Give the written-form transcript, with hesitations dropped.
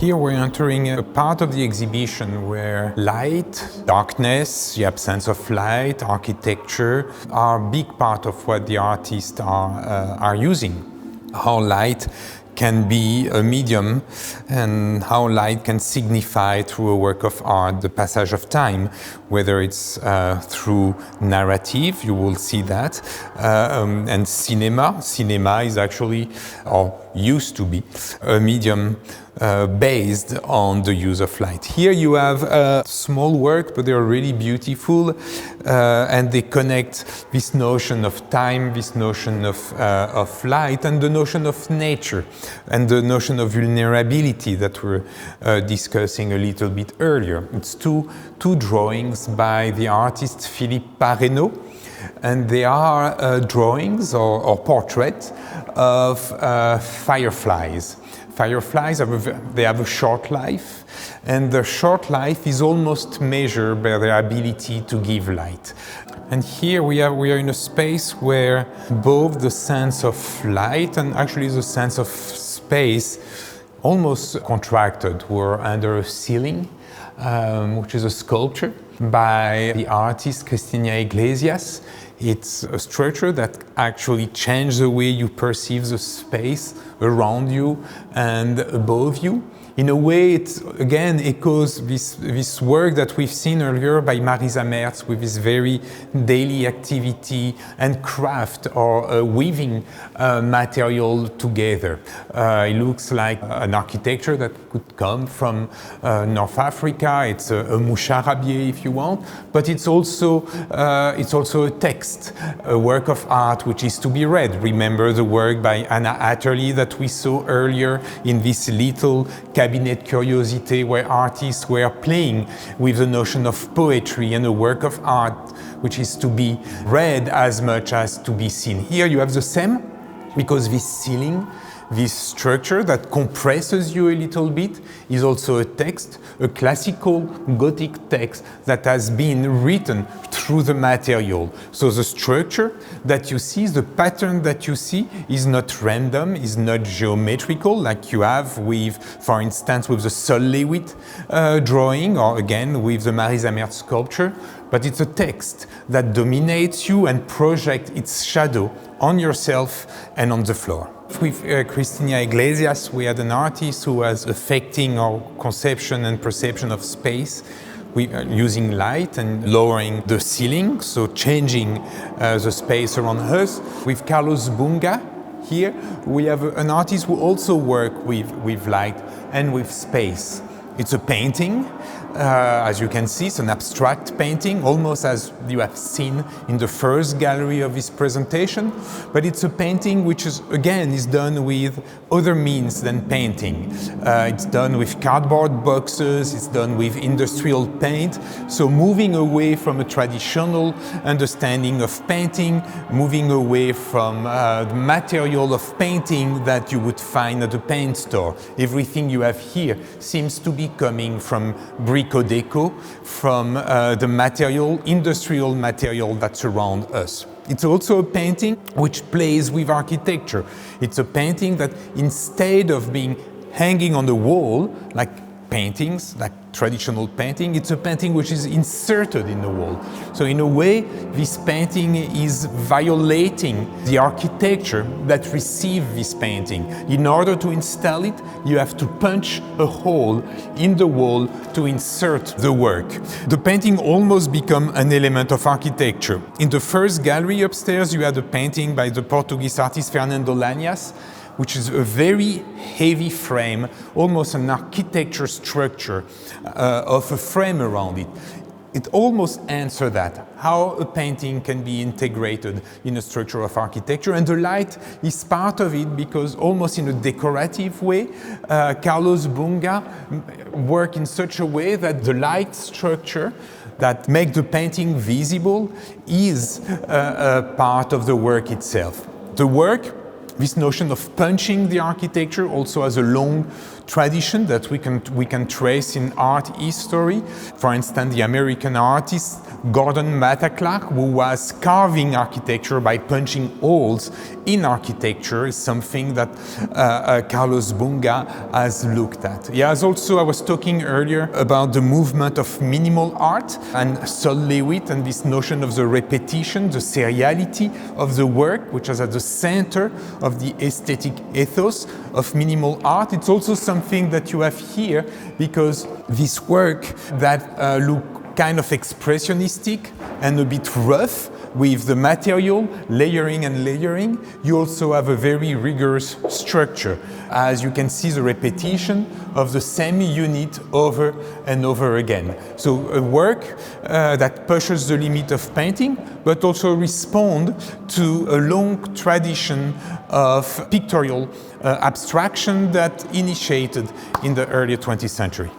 Here we're entering a part of the exhibition where light, darkness, the absence of light, architecture are a big part of what the artists are using. How light can be a medium and how light can signify through a work of art the passage of time, whether it's through narrative, you will see that, and cinema. Cinema is actually, or used to be, a medium based on the use of light. Here you have a small work, but they are really beautiful, and they connect this notion of time, this notion of light, and the notion of nature, and the notion of vulnerability that we're discussing a little bit earlier. It's two drawings by the artist Philippe Parreno, and they are drawings or portraits of fireflies. Fireflies, they have a short life, and their short life is almost measured by their ability to give light. And here we are in a space where both the sense of light and actually the sense of space almost contracted. We're under a ceiling, which is a sculpture by the artist Cristina Iglesias. It's a structure that actually changes the way you perceive the space around you and above you. In a way, it again echoes this work that we've seen earlier by Marisa Merz with this very daily activity and craft or weaving material together. It looks like an architecture that could come from North Africa. It's a moucharabieh, if you want, but it's also a text, a work of art which is to be read. Remember the work by Anna Atterley that we saw earlier in this little cabinet curiosity where artists were playing with the notion of poetry and a work of art which is to be read as much as to be seen. Here you have the same, because this ceiling, this structure that compresses you a little bit is also a text, a classical Gothic text that has been written through the material. So the structure that you see, the pattern that you see is not random, is not geometrical like you have with, for instance, with the Sol Lewitt drawing, or again with the Marisa Merz sculpture, but it's a text that dominates you and projects its shadow on yourself and on the floor. With Cristina Iglesias, we had an artist who was affecting our conception and perception of space using light and lowering the ceiling, so changing the space around us. With Carlos Bunga, here we have an artist who also works with light and with space. It's a painting. As you can see, it's an abstract painting, almost as you have seen in the first gallery of this presentation, but it's a painting which is done with other means than painting. It's done with cardboard boxes, it's done with industrial paint, so moving away from a traditional understanding of painting, moving away from the material of painting that you would find at a paint store. Everything you have here seems to be coming from Deco, from the material, industrial material that surrounds us. It's also a painting which plays with architecture. It's a painting that instead of being hanging on the wall, like paintings, like traditional painting, it's a painting which is inserted in the wall. So in a way, this painting is violating the architecture that received this painting. In order to install it, you have to punch a hole in the wall to insert the work. The painting almost becomes an element of architecture. In the first gallery upstairs, you had a painting by the Portuguese artist Fernando Lanhas, which is a very heavy frame, almost an architecture structure of a frame around it. It almost answers that, how a painting can be integrated in a structure of architecture, and the light is part of it because almost in a decorative way, Carlos Bunga worked in such a way that the light structure that make the painting visible is a part of the work itself. The work, this notion of punching the architecture also has a long tradition that we can trace in art history. For instance, the American artist Gordon Matta Clark, who was carving architecture by punching holes in architecture, is something that Carlos Bunga has looked at. He has also, I was talking earlier about the movement of minimal art and Sol Lewitt and this notion of the repetition, the seriality of the work, which is at the center of the aesthetic ethos of minimal art. It's also something that you have here, because this work that look kind of expressionistic and a bit rough with the material layering and layering, you also have a very rigorous structure. As you can see, the repetition of the same unit over and over again. So a work that pushes the limit of painting, but also respond to a long tradition of pictorial abstraction that initiated in the early 20th century.